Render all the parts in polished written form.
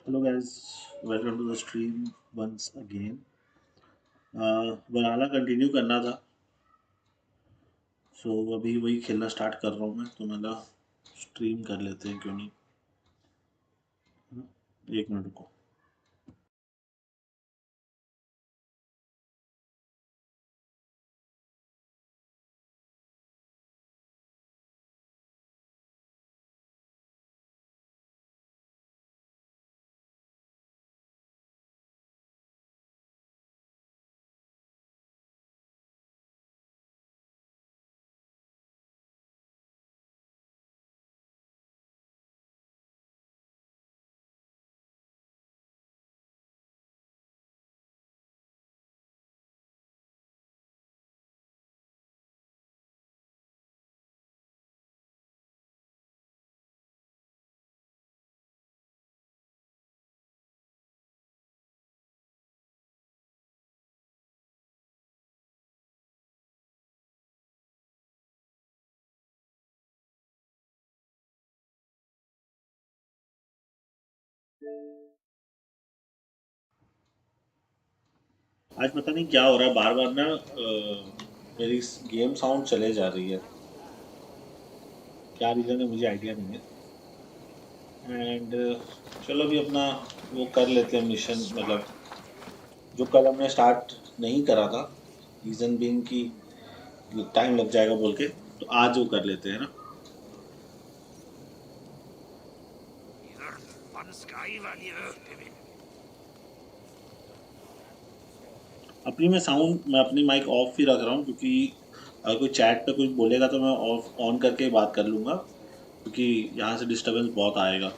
Hello guys, welcome to the stream once again. Banana continue करना था, सो अभी वही खेलना स्टार्ट कर रहा हूँ मैं, तो मैंने स्ट्रीम कर लेते हैं, क्यों नहीं। है ना? एक मिनट रुको। आज पता नहीं क्या हो रहा है, बार बार ना मेरी गेम साउंड चले जा रही है। क्या रीज़न है मुझे आइडिया नहीं है। एंड चलो अभी अपना वो कर लेते हैं मिशन, मतलब जो कल हमने स्टार्ट नहीं करा था, रीज़न बीइंग कि टाइम लग जाएगा बोल के, तो आज वो कर लेते हैं ना। मैं अपनी माइक ऑफ ही रख रहा हूँ, क्योंकि अगर कोई चैट पे कुछ बोलेगा तो मैं ऑफ ऑन करके ही बात कर लूँगा, क्योंकि यहाँ से डिस्टरबेंस बहुत आएगा।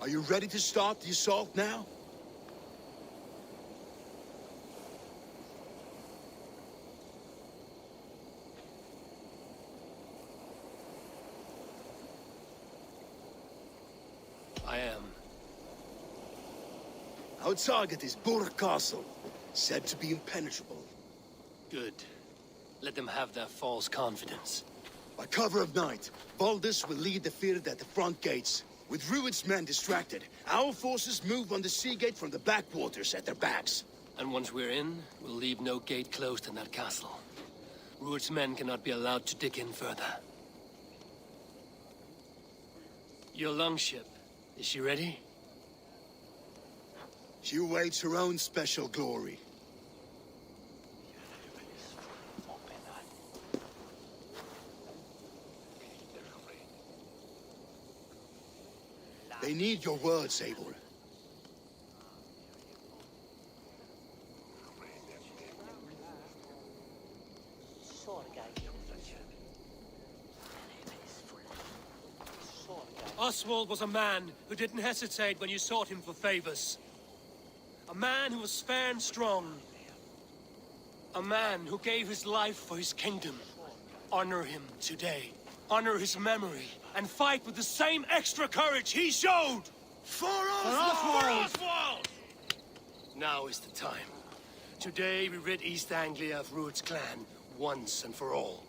Are you ready to start the assault now? I am. Our target is Bor Castle, said to be impenetrable. Good. Let them have their false confidence. By cover of night, Baldus will lead the field at the front gates. With Rued's men distracted, our forces move on the sea gate from the backwaters at their backs. And once we're in, we'll leave no gate closed in that castle. Rupert's men cannot be allowed to dig in further. Your longship, is she ready? She awaits her own special glory. They need your words, Abel. Oswald was a man who didn't hesitate when you sought him for favors. A man who was fair and strong. A man who gave his life for his kingdom. Honor him today. Honor his memory. And fight with the same extra courage he showed! For Oswald! Now is the time. Today we rid East Anglia of Rued's clan, once and for all.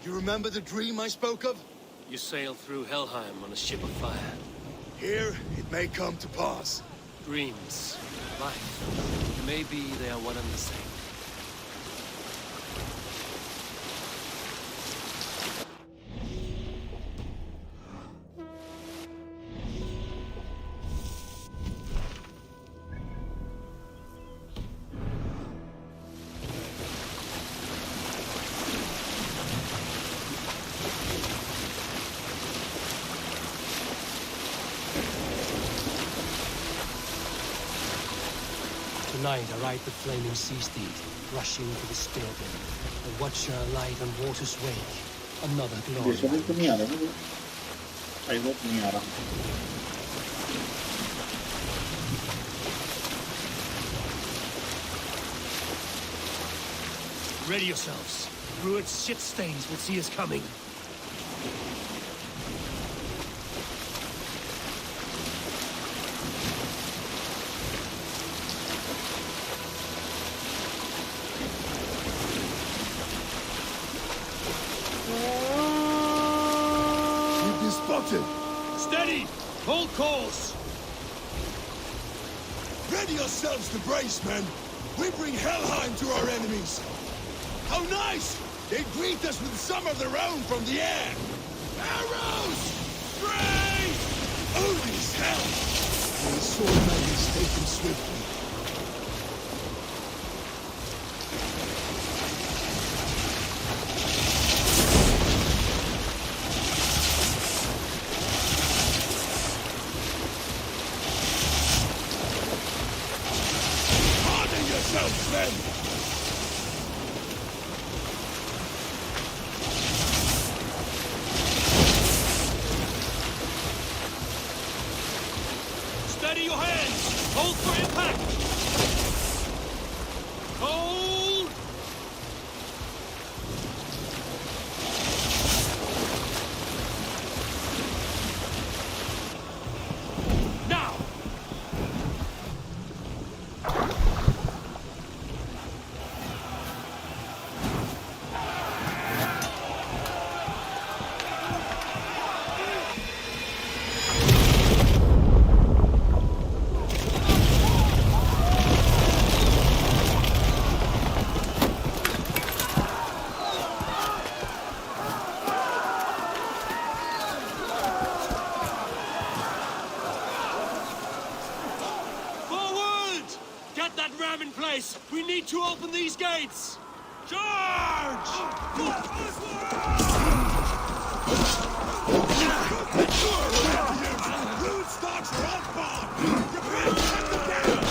You remember the dream I spoke of? You sail through Helheim on a ship of fire. Here, it may come to pass. Dreams, Might. Maybe they are one and the same. Tonight I ride the flaming sea steed, rushing to the spearhead. A watcher alight on water's wake. Another glory. जैसे तो नहीं आ रहा ना, I hope नहीं आ रहा. Ready yourselves. Ruin's shit stains will see us coming. Steady! Hold course! Ready yourselves to brace, men! We bring Helheim to our enemies! How nice! They greet us with some of their own from the air! Arrows! Spray! Odin's hell! The sword man is taken swiftly. Steady your hands! Hold for impact! Hold! Now! In place! We need to open these gates! Charge! Rude starts are on board! Prepare to cut them down!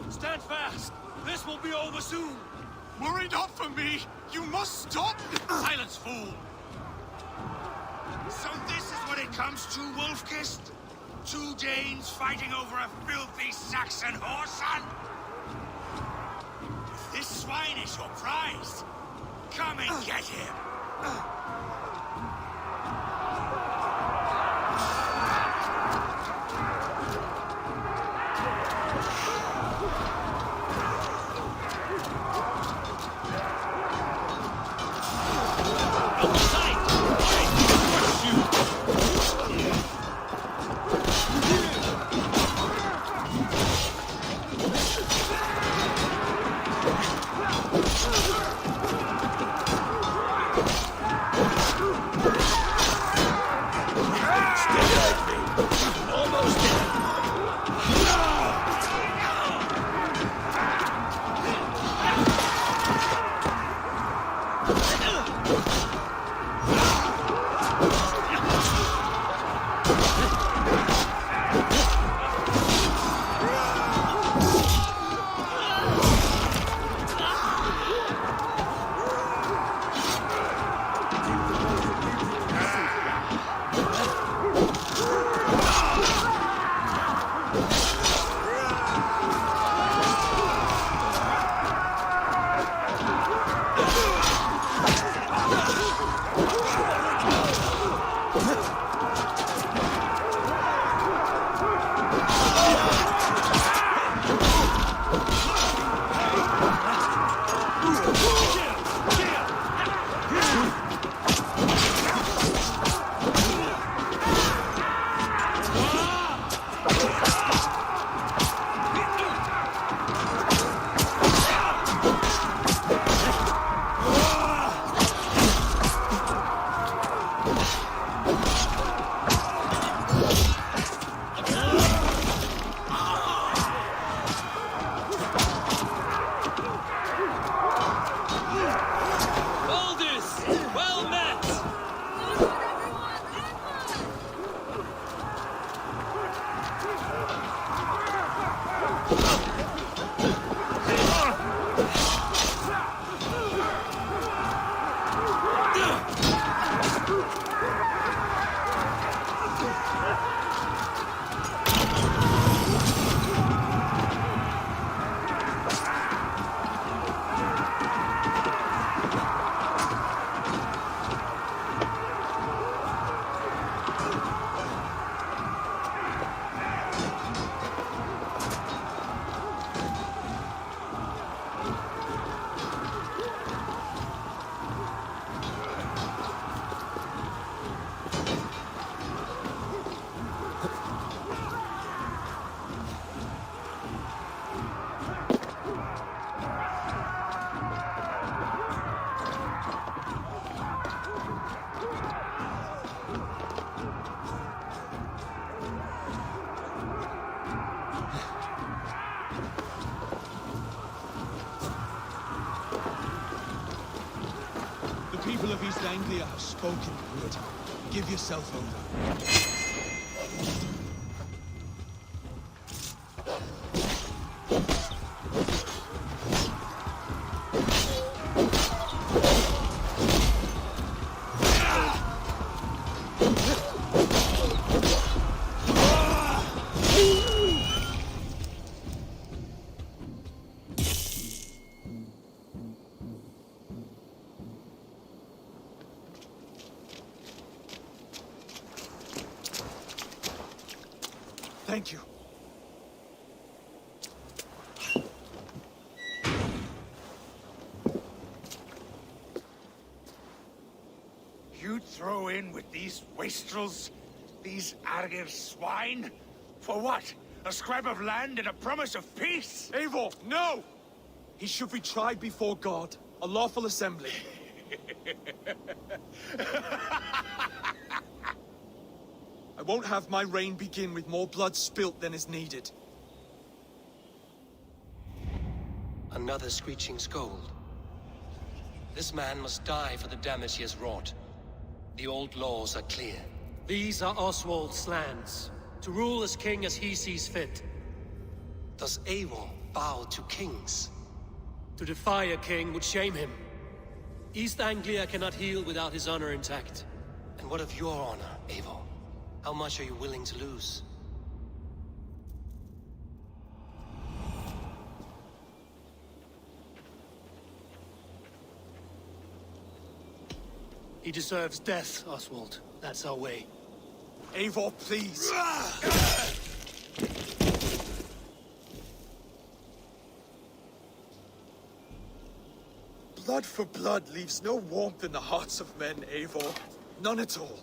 Stand fast! This will be over soon! Worry not for me! You must stop! Silence, fool! So this is what it comes to, Wolfkist? 2 Danes fighting over a filthy Saxon whoreson? If this swine is your prize, come and get him! People of East Anglia have spoken, Wood. Give yourself over. Thank you. You throw in with these wastrels? These Argir swine? For what? A scrap of land and a promise of peace? Eivor, no! He should be tried before God, a lawful assembly. I won't have my reign begin with more blood spilt than is needed. Another screeching scold. This man must die for the damage he has wrought. The old laws are clear. These are Oswald's lands, to rule as king as he sees fit. Does Eivor bow to kings. To defy a king would shame him. East Anglia cannot heal without his honor intact. And what of your honor, Eivor? How much are you willing to lose? He deserves death, Oswald. That's our way. Eivor, please! Blood for blood leaves no warmth in the hearts of men, Eivor. None at all.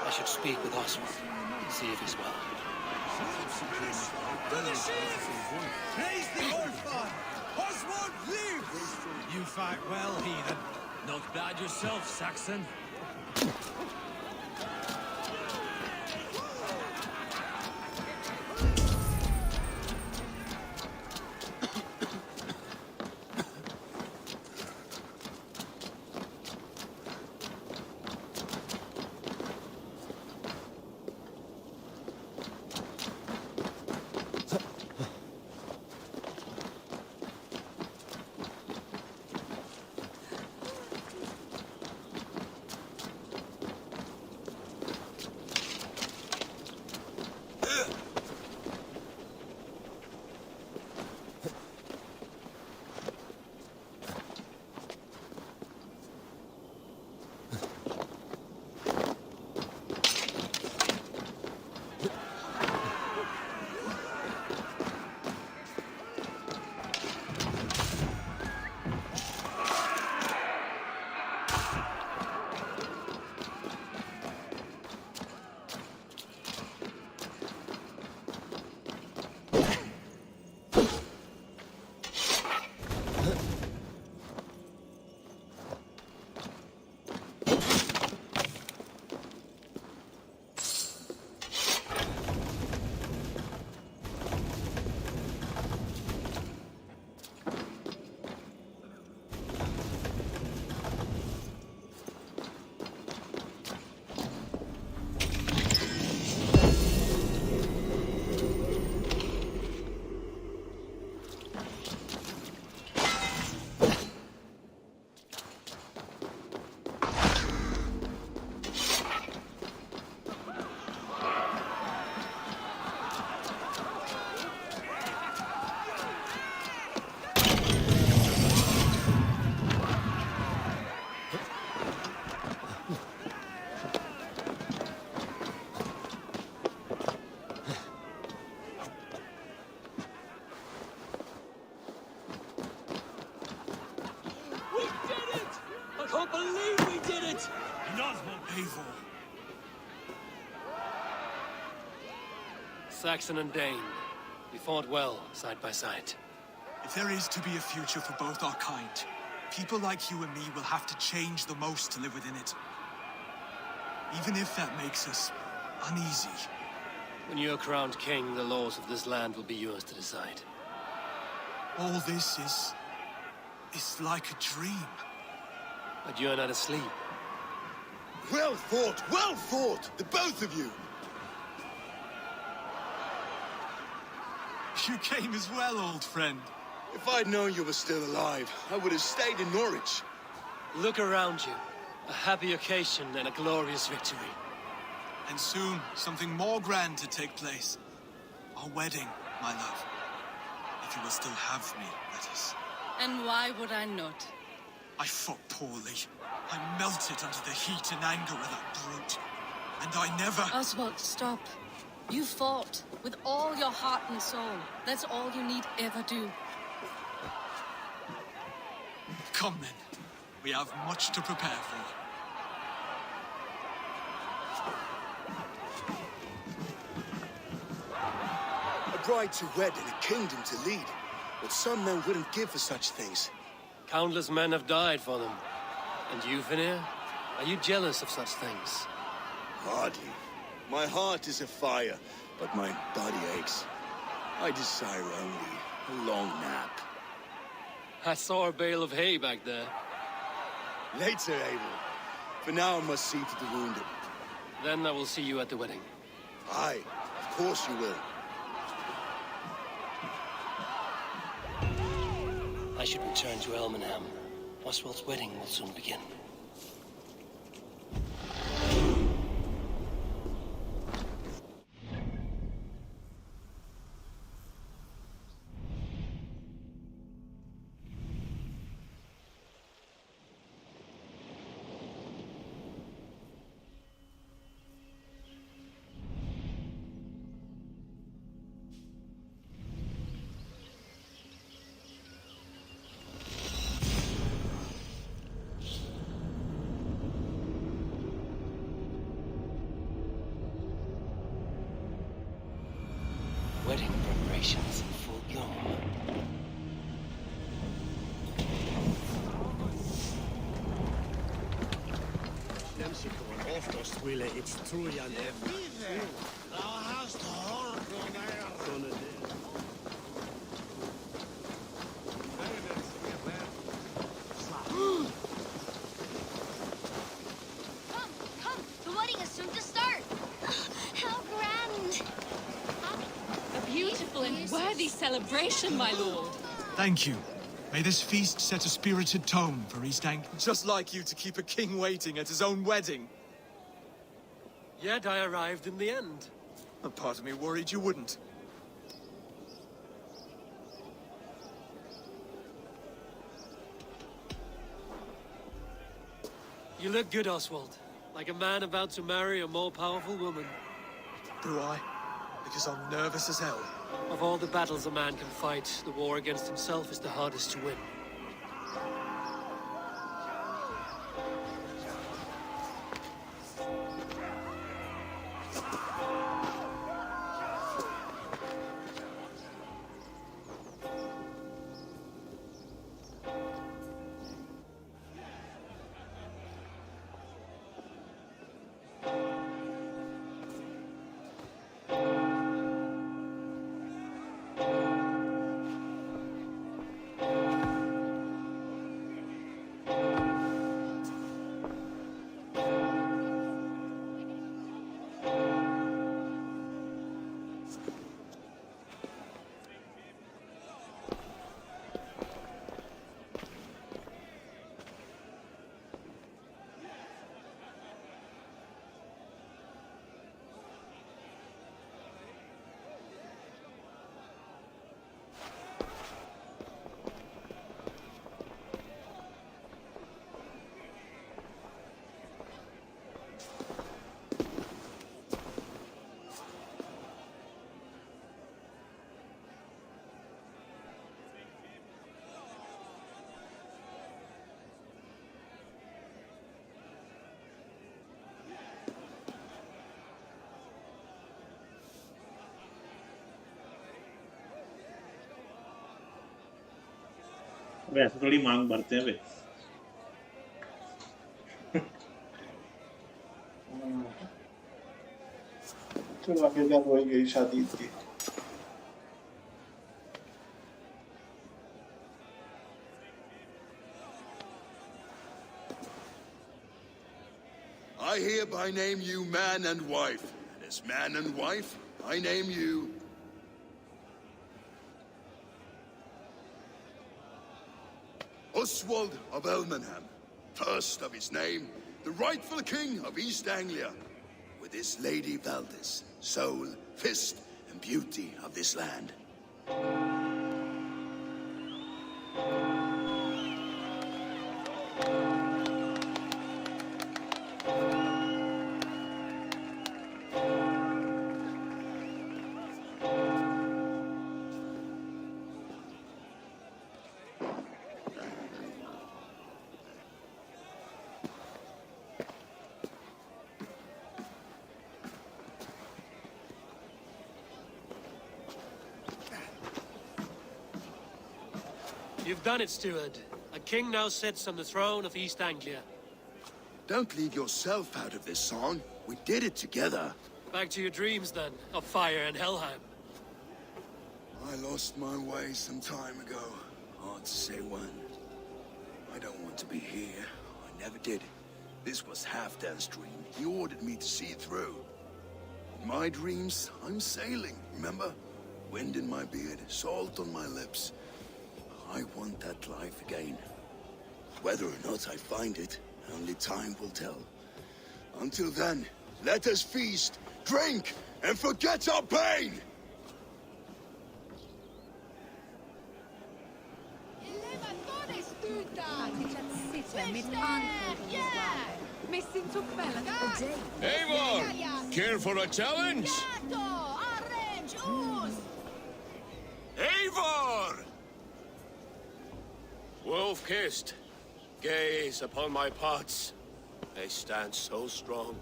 I should speak with Oswald, see if he's well. Praise the Old Father! Oswald lives! You fight well, heathen. Not bad yourself, Saxon. Can't believe we did it! Not Eivor. Saxon and Dane, we fought well, side by side. If there is to be a future for both our kind, people like you and me will have to change the most to live within it. Even if that makes us uneasy. When you're crowned king, the laws of this land will be yours to decide. All this is like a dream. But you're not asleep. Well fought, the both of you! You came as well, old friend. If I'd known you were still alive, I would have stayed in Norwich. Look around you. A happy occasion and a glorious victory. And soon, something more grand to take place. Our wedding, my love. If you will still have me, that is. And why would I not? I fought poorly. I melted under the heat and anger of that brute. And I never... Oswald, stop. You fought with all your heart and soul. That's all you need ever do. Come then. We have much to prepare for. A bride to wed and a kingdom to lead. What some men wouldn't give for such things. Countless men have died for them. And you, Veneer? Are you jealous of such things? Hardly. My heart is afire, but my body aches. I desire only a long nap. I saw a bale of hay back there. Later, Abel. For now, I must see to the wounded. Then I will see you at the wedding. Aye, of course you will. I should return to Elmenham. Oswald's wedding will soon begin. Wedding preparations in full bloom. Come, the wedding is soon to start. How grand. A beautiful and worthy celebration, my lord. Thank you. May this feast set a spirited tone for East Anglia. Just like you to keep a king waiting at his own wedding. Yet I arrived in the end. A part of me worried you wouldn't. You look good, Oswald. Like a man about to marry a more powerful woman. Do I? Because I'm nervous as hell. Of all the battles a man can fight, the war against himself is the hardest to win. वैसे थोड़ी मांग भरते हैं वे चलो आगे क्या हो गई शादी की I hereby name you man and wife. And as man and wife, I name you... Oswald of Elmenham, first of his name, the rightful king of East Anglia, with his lady Valdis, soul, fist, and beauty of this land. You've done it, steward. A king now sits on the throne of East Anglia. Don't leave yourself out of this song. We did it together. Back to your dreams, then, of fire and Helheim. I lost my way some time ago. Hard to say when. I don't want to be here. I never did. This was Halfdan's dream. He ordered me to see it through. In my dreams, I'm sailing, remember? Wind in my beard, salt on my lips. I want that life again. Whether or not I find it, only time will tell. Until then, let us feast, drink, and forget our pain! Eivor! Care for a challenge? Eivor! Wolf-kissed, gaze upon my pots. They stand so strong.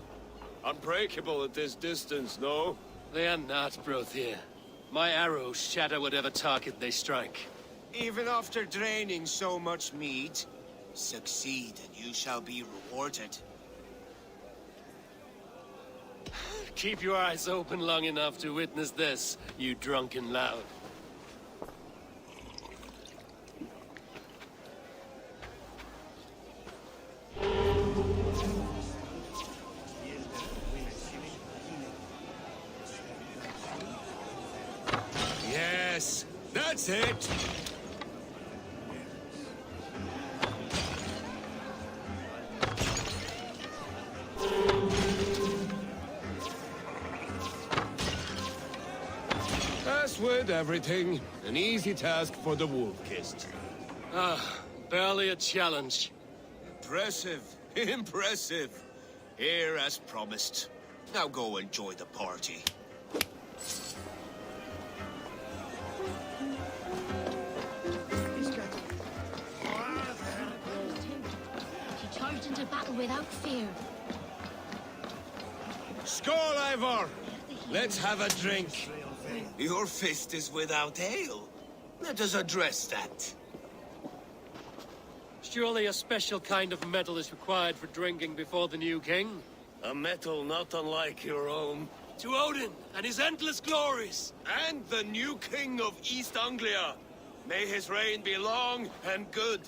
Unbreakable at this distance, no? They are not, Brothir. My arrows shatter whatever target they strike. Even after draining so much mead, succeed and you shall be rewarded. Keep your eyes open long enough to witness this, you drunken lout. Yes, that's it! As with everything, an easy task for the wolf-kissed. Barely a challenge. Impressive, impressive. Here as promised. Now go enjoy the party. She charged into battle without fear. Skål, Eivor! Let's have a drink. Your fist is without ale. Let us address that. Surely a special kind of metal is required for drinking before the new king? A metal not unlike your own. To Odin and his endless glories! And the new king of East Anglia. May his reign be long and good.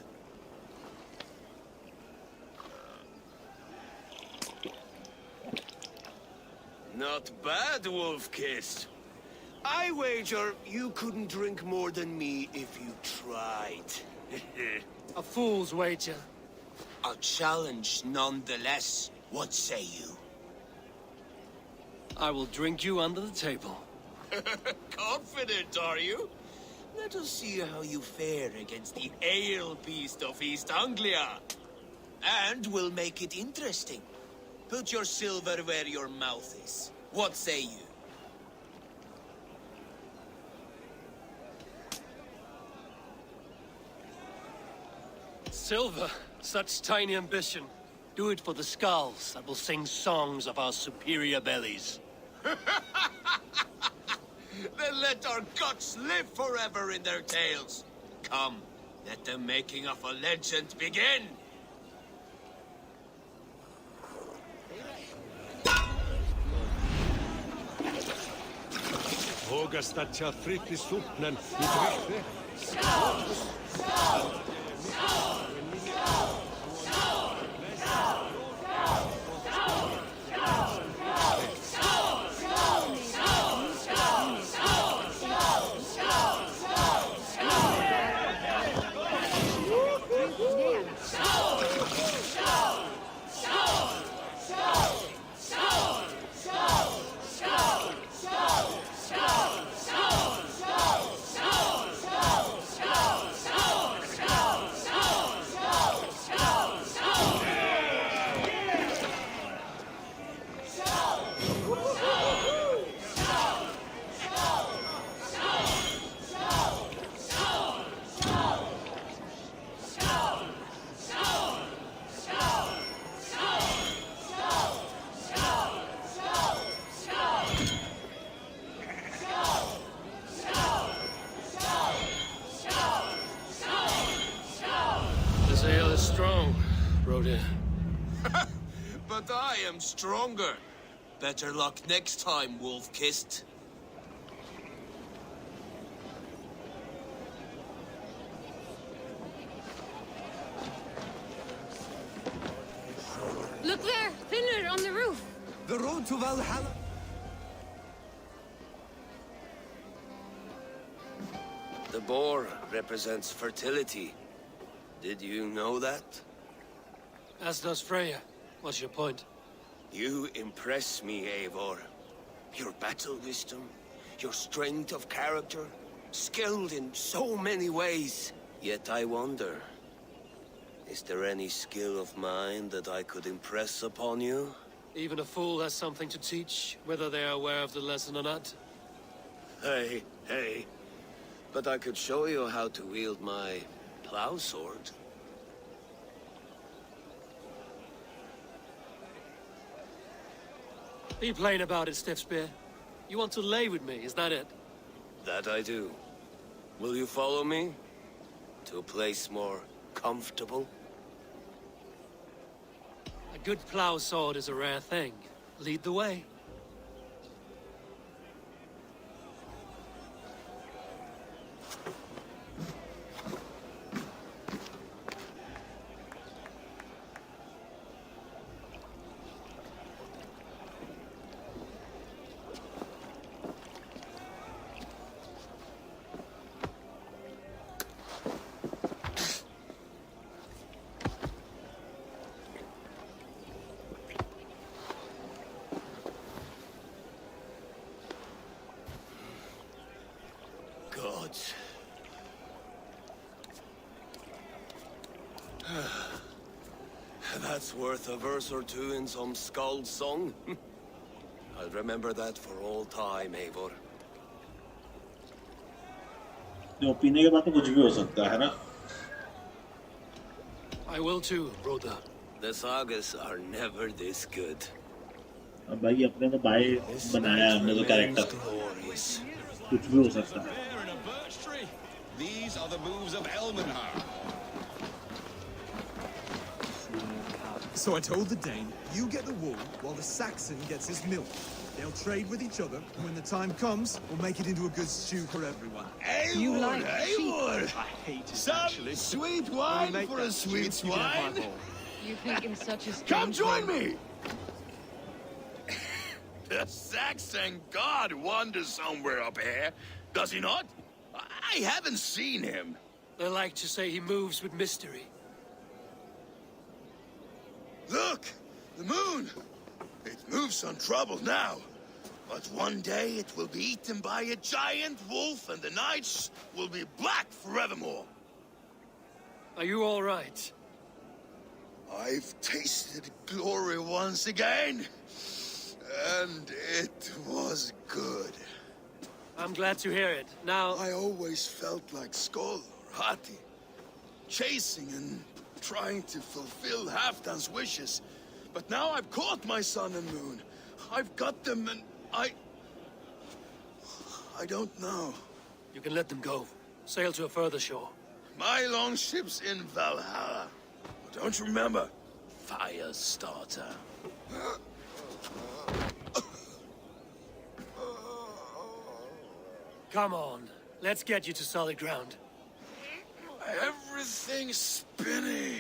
Not bad, Wolf-kissed. I wager you couldn't drink more than me if you tried. A fool's wager. A challenge nonetheless. What say you? I will drink you under the table. Confident, are you? Let us see how you fare against the ale beast of East Anglia. And we'll make it interesting. Put your silver where your mouth is. What say you? Silver, such tiny ambition. Do it for the skulls that will sing songs of our superior bellies. Then let our guts live forever in their tales. Come, let the making of a legend begin. Vågar fritt i socknen i Tryggve. Broder. But I am stronger. Better luck next time, Wolf-Kissed. Look there! Thinner on the roof! The road to Valhalla. The boar represents fertility. Did you know that? As does Freya. What's your point? You impress me, Eivor. Your battle wisdom, your strength of character, skilled in so many ways. Yet I wonder, is there any skill of mine that I could impress upon you? Even a fool has something to teach, whether they are aware of the lesson or not. Hey. But I could show you how to wield my plow sword. Be plain about it, Stiffspear. You want to lay with me, is that it? That I do. Will you follow me? To a place more comfortable? A good plow sword is a rare thing. Lead the way. Gods. That's worth a verse or two in some skald's song. I'll remember that for all time, Eivor. जो पीने के बाद तो कुछ भी हो सकता है ना. I will too, Broder. The sagas are never this good. अब भाई अपने तो भाई बनाया है हमने तो कैरेक्टर. Glorious. कुछ भी हो सकता है. There in a birch tree. These are the moves of Elmenhar. So I told the Dane, you get the wool while the Saxon gets his milk. They'll trade with each other, and when the time comes, we'll make it into a good stew for everyone. You like I hate it, Some actually. sweet When we wine make for that a sweet stew, you get my swine? bowl. You think him such a Come strange join man. me! The Saxon god wanders somewhere up here, does he not? I haven't seen him. They like to say he moves with mystery. Look! The moon! It moves untroubled now. But one day it will be eaten by a giant wolf and the nights will be black forevermore. Are you all right? I've tasted glory once again. And it was good. I'm glad to hear it. Now, I always felt like Skoll or Hati. Chasing and trying to fulfill Halfdan's wishes. But now I've caught my sun and moon. I've got them and I don't know. you can let them go. Sail to a further shore. My longship's in Valhalla. Don't you remember? Firestarter. Come on. Let's get you to solid ground. Everything's spinny.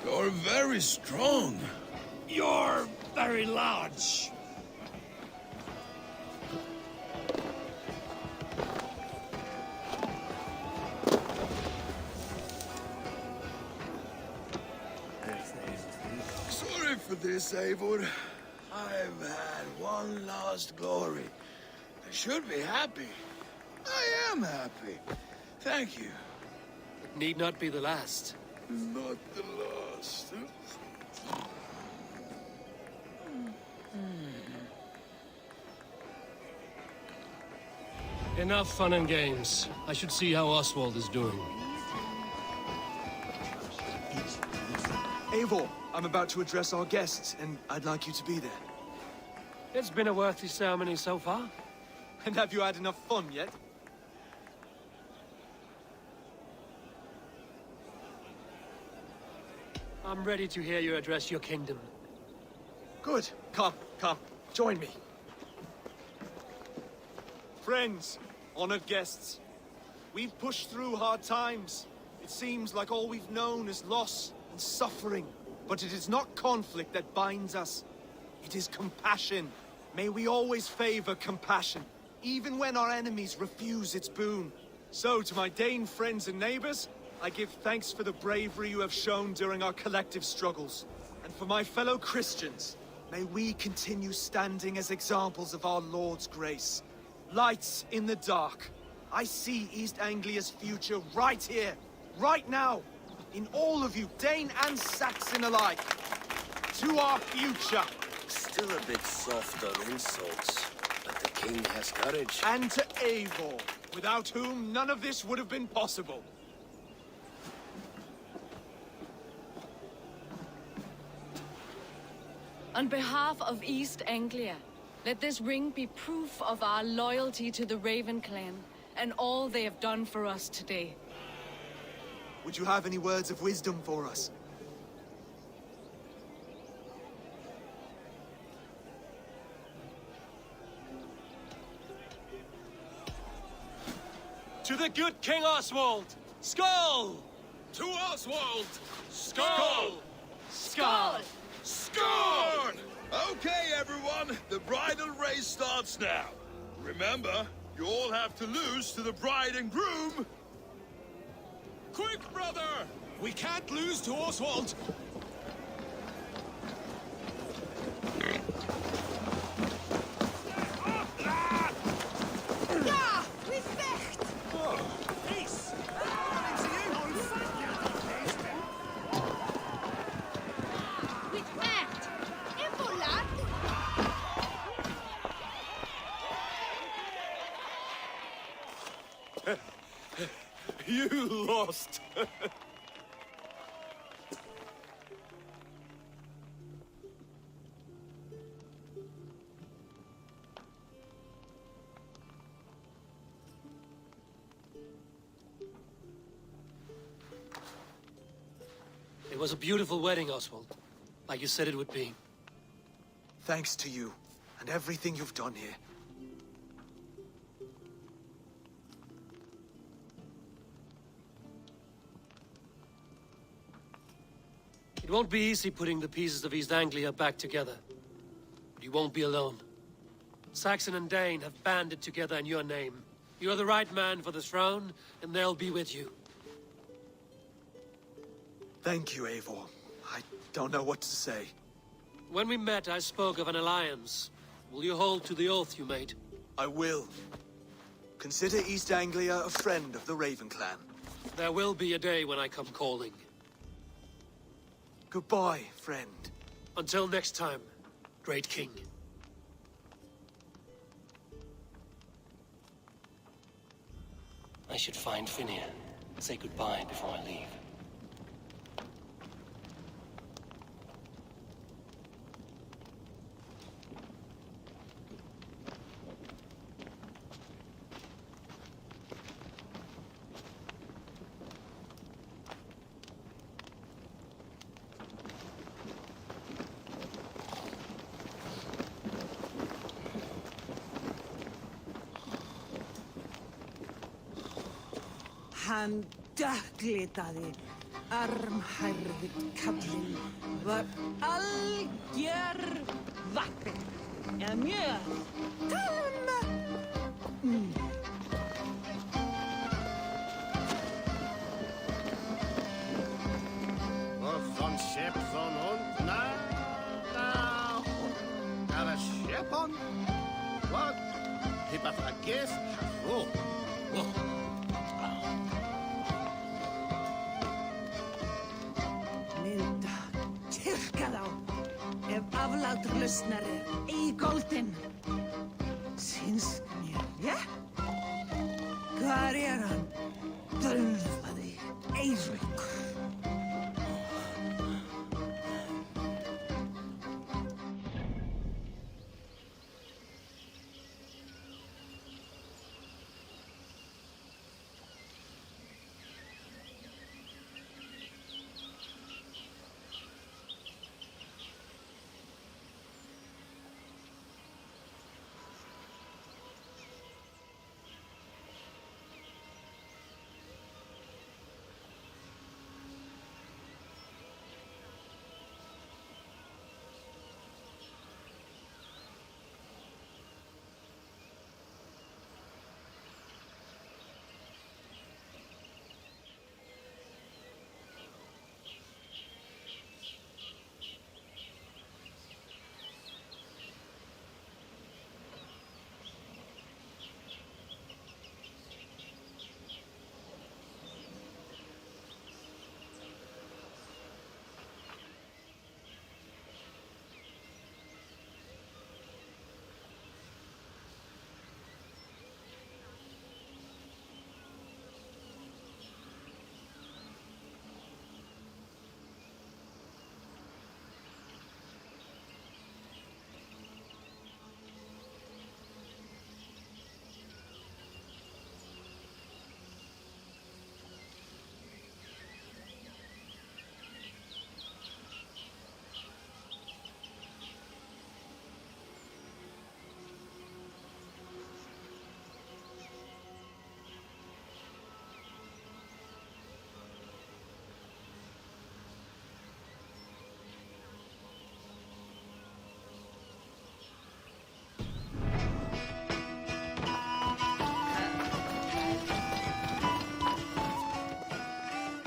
You're very strong. You're very large. for this, Eivor. I've had one last glory. I should be happy. I am happy. Thank you. It need not be the last. Not the last. Enough fun and games. I should see how Oswald is doing. Eivor, I'm about to address our guests, and I'd like you to be there. It's been a worthy ceremony so far. And have you had enough fun yet? I'm ready to hear you address your kingdom. Good. Come, join me. Friends, honored guests, we've pushed through hard times. It seems like all we've known is loss and suffering. But it is not conflict that binds us. It is compassion. May we always favor compassion, even when our enemies refuse its boon. So, to my Dane friends and neighbors, I give thanks for the bravery you have shown during our collective struggles. And for my fellow Christians, may we continue standing as examples of our Lord's grace. Lights in the dark. I see East Anglia's future right here, right now. In all of you, Dane and Saxon alike. To our future. Still a bit soft on insults, but the king has courage. And to Eivor, without whom none of this would have been possible. On behalf of East Anglia, let this ring be proof of our loyalty to the Raven clan and all they have done for us today. Would you have any words of wisdom for us? To the good King Oswald! Skull! To Oswald! Skull! Skull! Scorn! Okay, everyone, the bridal race starts now. Remember, you all have to lose to the bride and groom. Quick, brother! We can't lose to Oswald! Ja, respect! Peace! With act! Evolat! You lost! It was a beautiful wedding, Oswald. Like you said it would be. Thanks to you, and everything you've done here. It won't be easy putting the pieces of East Anglia back together. But you won't be alone. Saxon and Dane have banded together in your name. You're the right man for the throne, and they'll be with you. Thank you, Eivor. I don't know what to say. When we met, I spoke of an alliance. Will you hold to the oath you made? I will. Consider East Anglia a friend of the Raven clan. There will be a day when I come calling. Goodbye, friend. Until next time, great king. I should find Finnir. Say goodbye before I leave. Hann dökklitaði, armhærði kallinn var algjör vappin. Eða mjög tama. Von Shep von Hund, na? What? Hipparchus? Oh. Milda, tyrka þá. Ef afláturlausnar Eigolden. Sýnst mér, ja? Hvar hann? Dölvaði Eiríkur.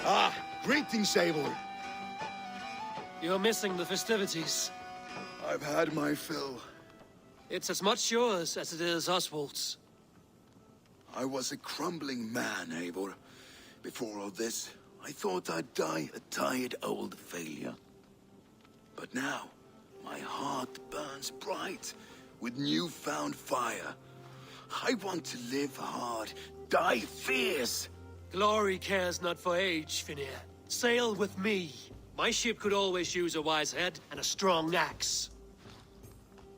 Ah, greetings, Eivor. You're missing the festivities. I've had my fill. It's as much yours as it is Oswald's. I was a crumbling man, Eivor. Before all this, I thought I'd die a tired old failure. But now, my heart burns bright with newfound fire. I want to live hard, die fierce. Glory cares not for age, Finir. Sail with me. My ship could always use a wise head and a strong axe.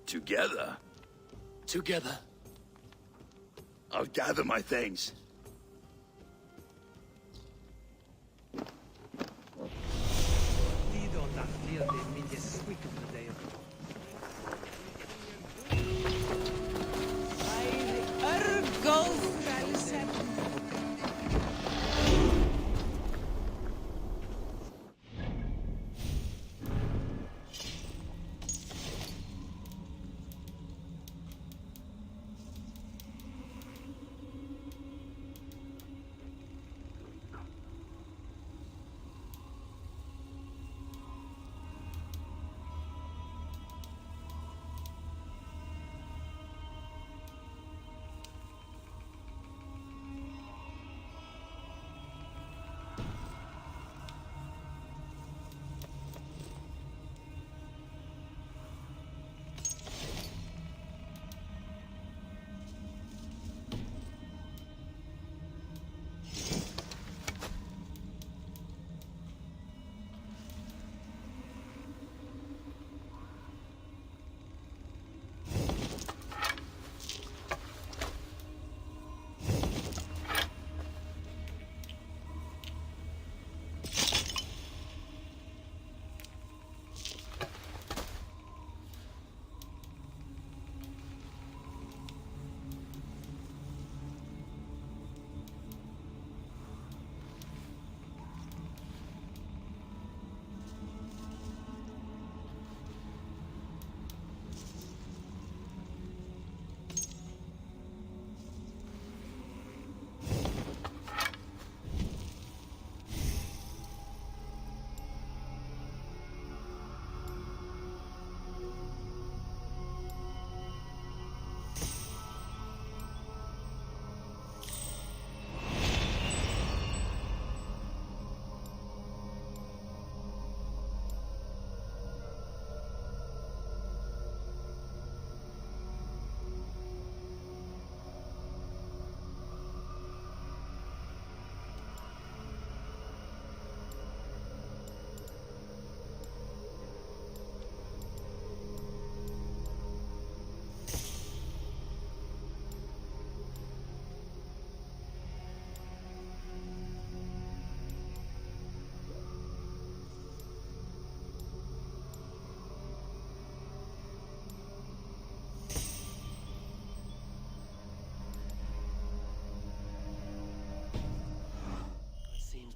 Together, Together. I'll gather my things. Örgófrælser.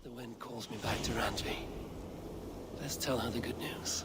The wind calls me back to Randvi. Let's tell her the good news.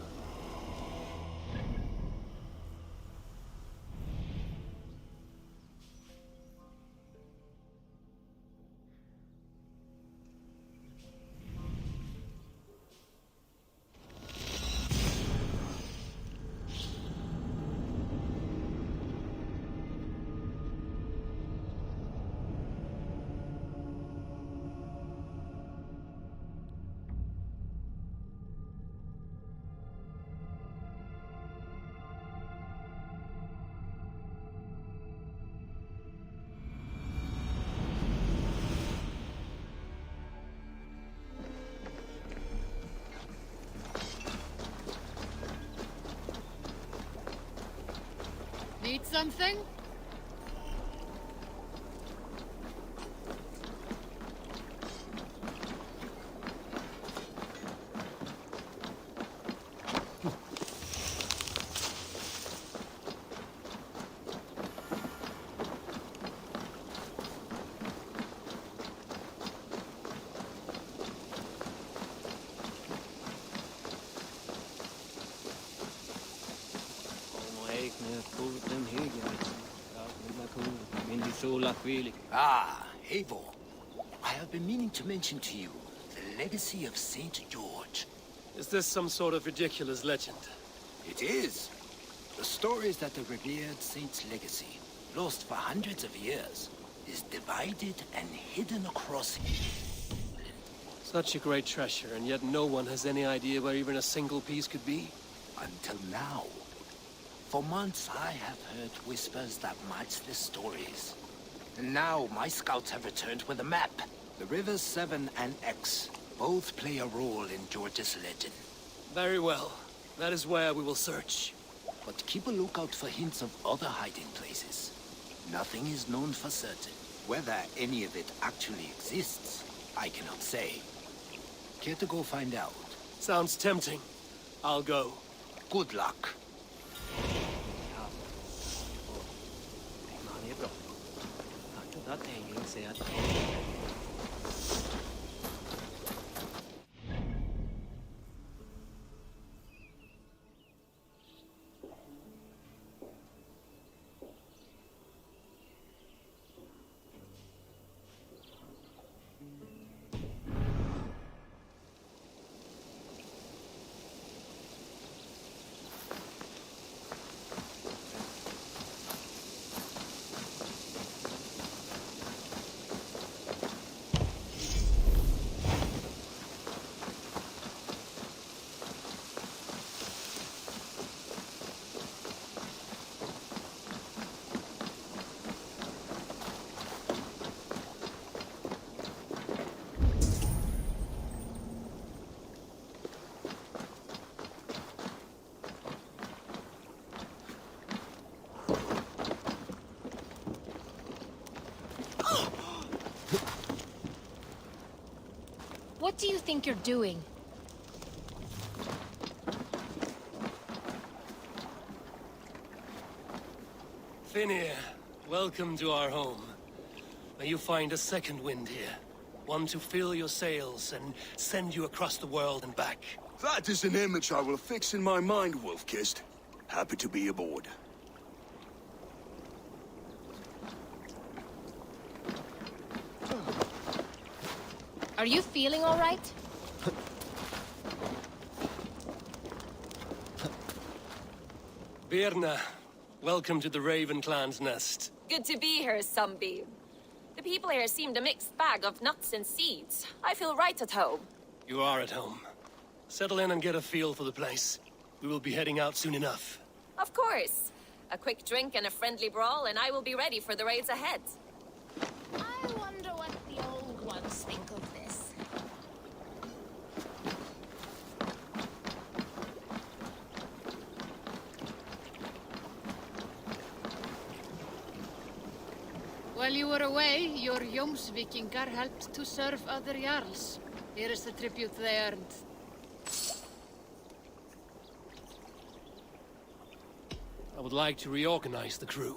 Need something? Ah, Eivor. I have been meaning to mention to you the legacy of Saint George. Is this some sort of ridiculous legend? It is. The story is that the revered saint's legacy, lost for hundreds of years, is divided and hidden across Such a great treasure, and yet no one has any idea where even a single piece could be? until now. For months I have heard whispers that match the stories. And now my scouts have returned with a map. The rivers 7 and X both play a role in George's legend. Very well. That is where we will search. But keep a lookout for hints of other hiding places. Nothing is known for certain. Whether any of it actually exists, I cannot say. Care to go find out? Sounds tempting. I'll go. Good luck. What do you think you're doing? Finir, welcome to our home. May you find a second wind here. One to fill your sails and send you across the world and back. That is an image I will fix in my mind, Wolf-Kissed. Happy to be aboard. Are you feeling all right? Birna, welcome to the Raven Clan's nest. Good to be here, Sunbeam. The people here seemed a mixed bag of nuts and seeds. I feel right at home. You are at home. Settle in and get a feel for the place. We will be heading out soon enough. Of course. A quick drink and a friendly brawl, and I will be ready for the raids ahead. I wonder what the old ones think of this. While you were away, your Jómsvíkingar helped to serve other Jarls. Here is the tribute they earned. I would like to reorganize the crew.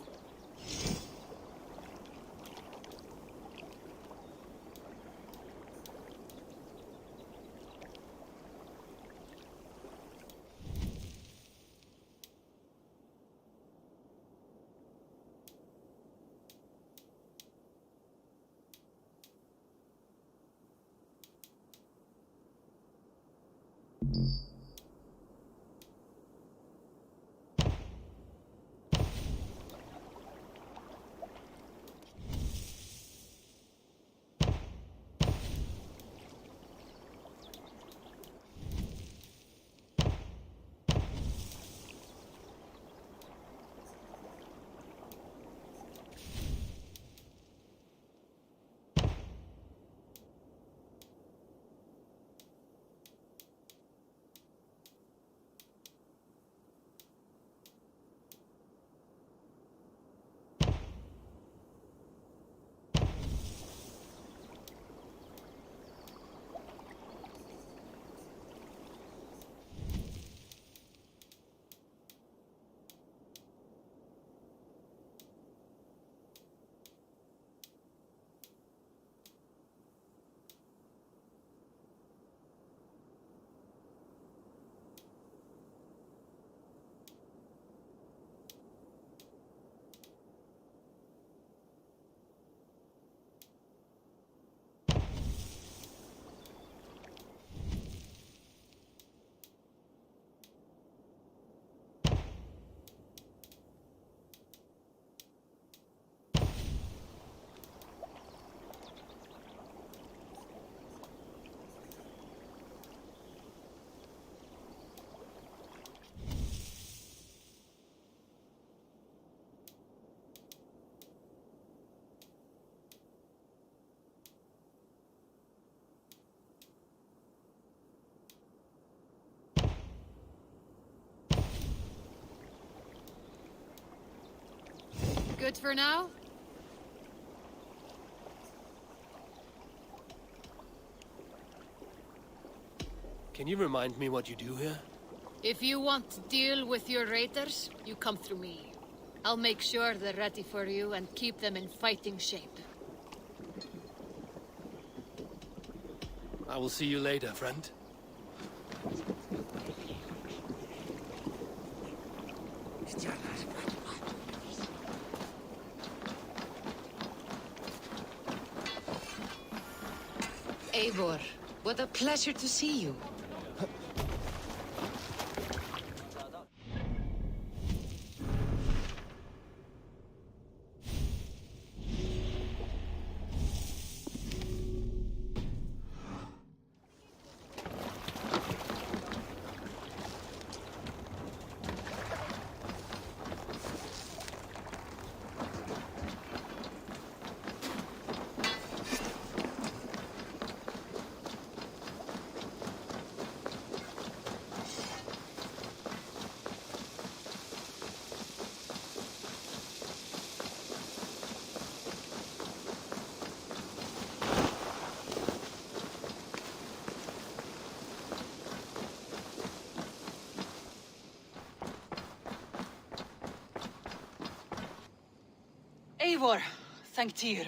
Good for now? Can you remind me what you do here? If you want to deal with your raiders, you come through me. I'll make sure they're ready for you and keep them in fighting shape. I will see you later, friend. Eivor, what a pleasure to see you. Eivor, thank Tyr.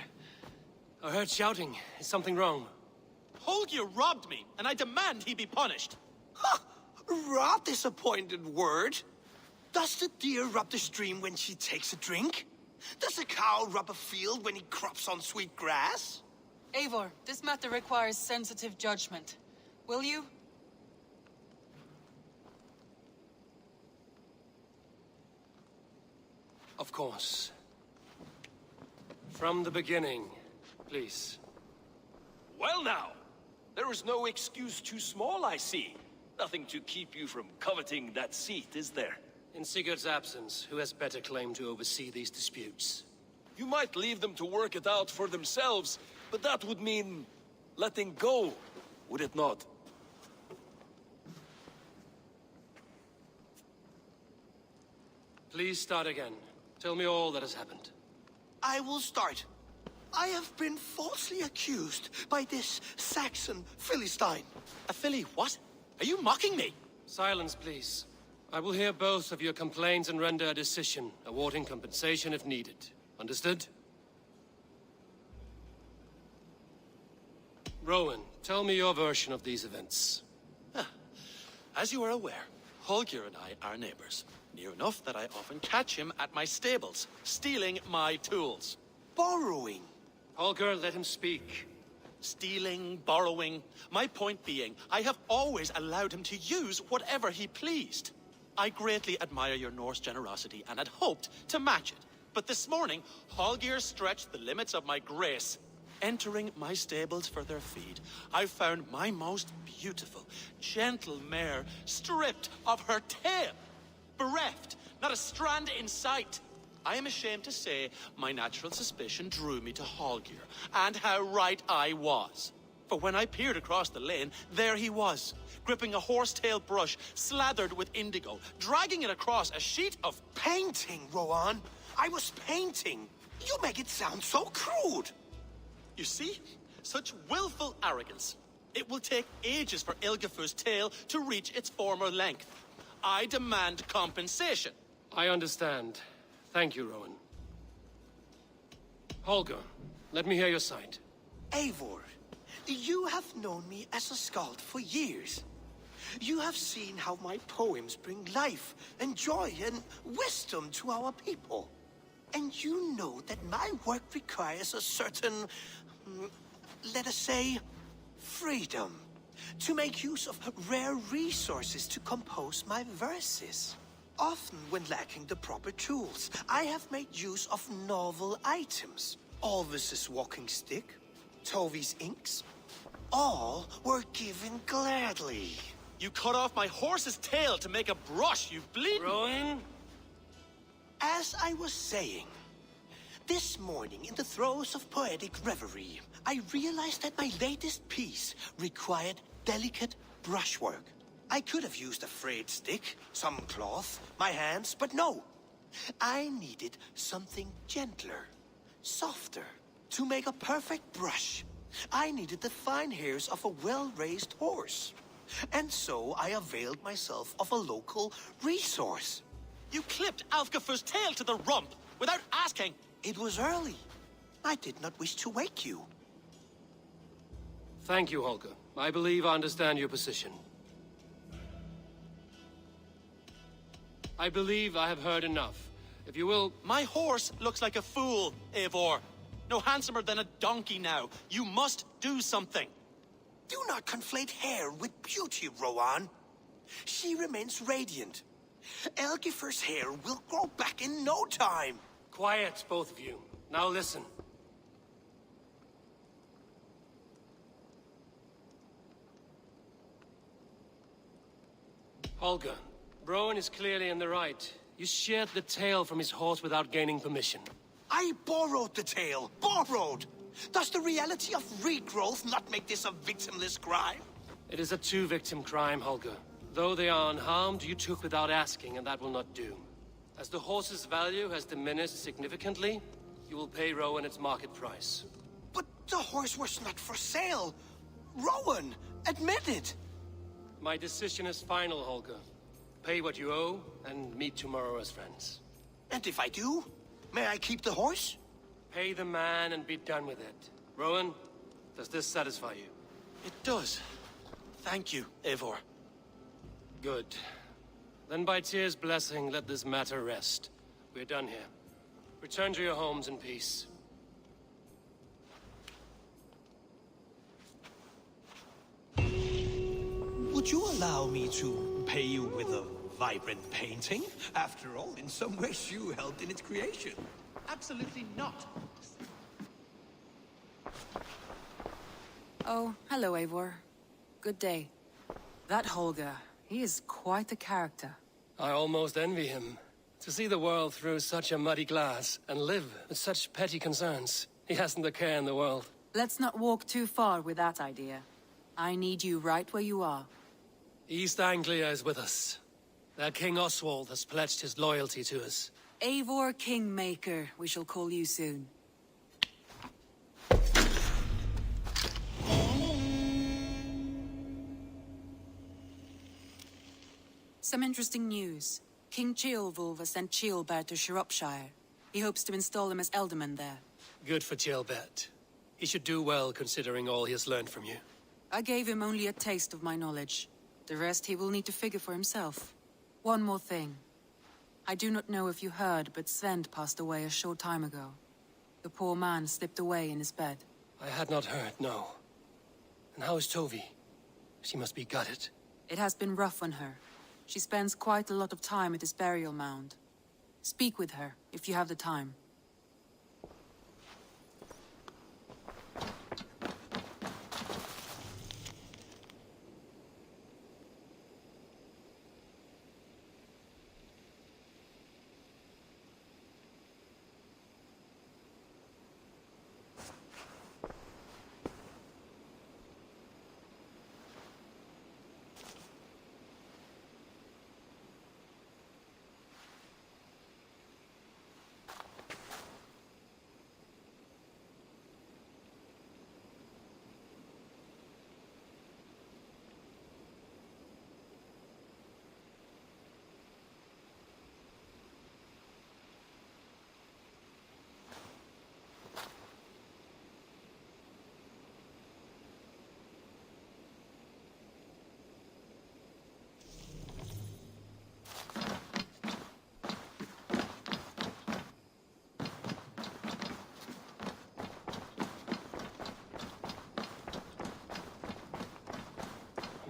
I heard shouting. Is something wrong? Holger robbed me, and I demand he be punished. Ha! Rot disappointed word. Does the deer rub the stream when she takes a drink? Does a cow rub a field when he crops on sweet grass? Eivor, this matter requires sensitive judgment. Will you? Of course. From the beginning, please. Well now, there is no excuse too small, I see. Nothing to keep you from coveting that seat, is there? In Sigurd's absence, who has better claim to oversee these disputes? You might leave them to work it out for themselves, but that would mean letting go, would it not? Please start again. Tell me all that has happened. I will start. I have been falsely accused by this Saxon Philistine. A Philly what? Are you mocking me? Silence, please. I will hear both of your complaints and render a decision, awarding compensation if needed. Understood? Rowan, tell me your version of these events. As you are aware, Holger and I are neighbors. Near enough that I often catch him at my stables, stealing my tools. Borrowing. Holger, let him speak. Stealing, borrowing. My point being, I have always allowed him to use whatever he pleased. I greatly admire your Norse generosity and had hoped to match it. But this morning, Hallgeir stretched the limits of my grace. Entering my stables for their feed, I found my most beautiful, gentle mare stripped of her tail. Bereft, not a strand in sight. I am ashamed to say my natural suspicion drew me to Hallgeir, and how right I was. For when I peered across the lane, there he was, gripping a horsetail brush slathered with indigo, dragging it across a sheet of Painting, Rowan. I was painting. You make it sound so crude. You see? Such willful arrogance. It will take ages for Ilgafur's tail to reach its former length. I demand compensation. I understand. Thank you, Rowan. Holger, let me hear your side. Eivor, you have known me as a skald for years. You have seen how my poems bring life and joy and wisdom to our people. And you know that my work requires a certain, let us say, freedom. To make use of rare resources to compose my verses. Often when lacking the proper tools, I have made use of novel items. Alvis's walking stick, Tovi's inks. All were given gladly. You cut off my horse's tail to make a brush, you bleed. Rowan? As I was saying, this morning in the throes of poetic reverie, I realized that my latest piece required delicate brushwork. I could have used a frayed stick, some cloth, my hands, but no. I needed something gentler, softer. To make a perfect brush, I needed the fine hairs of a well-raised horse. And so I availed myself of a local resource. You clipped Alfgafur's tail to the rump without asking. It was early. I did not wish to wake you. Thank you, Holger. I believe I understand your position. I believe I have heard enough. If you will... My horse looks like a fool, Eivor. No handsomer than a donkey now. You must do something. Do not conflate hair with beauty, Rowan. She remains radiant. Elgifur's hair will grow back in no time. Quiet, both of you. Now listen. Holger, Rowan is clearly in the right. You sheared the tail from his horse without gaining permission. I borrowed the tail. Borrowed! Does the reality of regrowth not make this a victimless crime? It is a two-victim crime, Holger. Though they are unharmed, you took without asking, and that will not do. As the horse's value has diminished significantly, you will pay Rowan its market price. But the horse was not for sale. Rowan, admit it. My decision is final, Holger. Pay what you owe, and meet tomorrow as friends. And if I do, may I keep the horse? Pay the man and be done with it. Rowan, does this satisfy you? It does. Thank you, Eivor. Good. Then by Tyr's blessing, let this matter rest. We're done here. Return to your homes in peace. Would you allow me to pay you with a vibrant painting? After all, in some ways you helped in its creation. Absolutely not. Oh, hello, Eivor. Good day. That Holger, he is quite the character. I almost envy him. To see the world through such a muddy glass, and live with such petty concerns. He hasn't a care in the world. Let's not walk too far with that idea. I need you right where you are. East Anglia is with us. Their King Oswald has pledged his loyalty to us. Eivor Kingmaker, we shall call you soon. Some interesting news. King Ceolwulf has sent Ceolbert to Shropshire. He hopes to install him as Elderman there. Good for Ceolbert. He should do well considering all he has learned from you. I gave him only a taste of my knowledge. The rest he will need to figure for himself. One more thing. I do not know if you heard, but Sven passed away a short time ago. The poor man slipped away in his bed. I had not heard, no. And how is Tovi? She must be gutted. It has been rough on her. She spends quite a lot of time at this burial mound. Speak with her, if you have the time.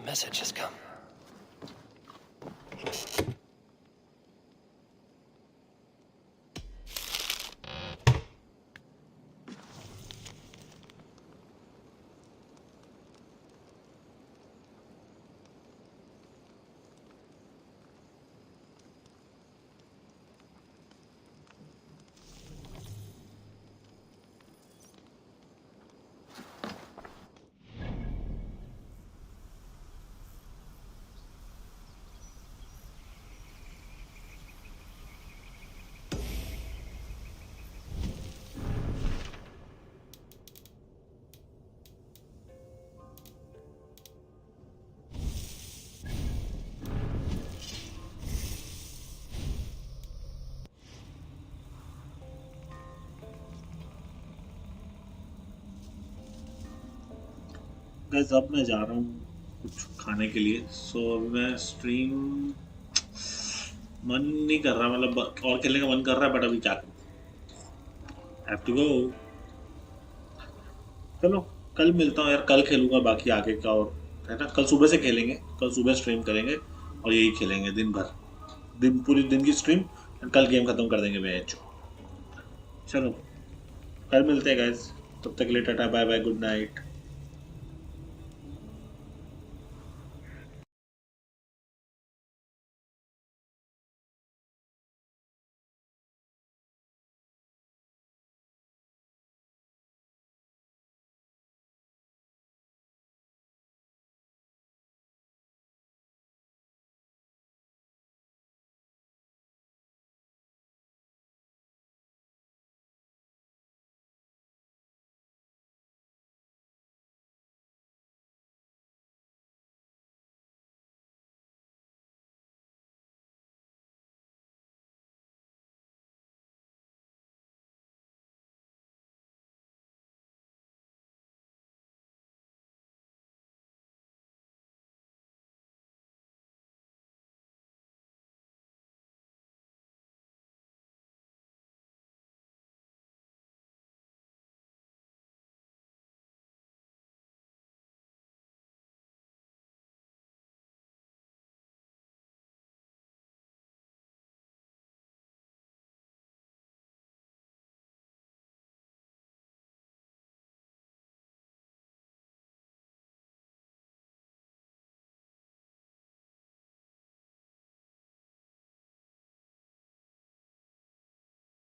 A message has come. Guys अब मैं जा रहा हूँ कुछ खाने के लिए, सो मैं स्ट्रीम मन नहीं कर रहा, मतलब और खेलने का मन कर रहा है, बट अभी क्या करूँ, हैव टू गो। चलो कल मिलता हूँ यार, कल खेलूंगा बाकी आगे का, और है ना, कल सुबह से खेलेंगे, कल सुबह स्ट्रीम करेंगे और यही खेलेंगे दिन भर, पूरी दिन की स्ट्रीम, कल गेम खत्म कर देंगे मैच। चलो कल मिलते हैं गाइस, तब तक के लिए tata bye bye, good night.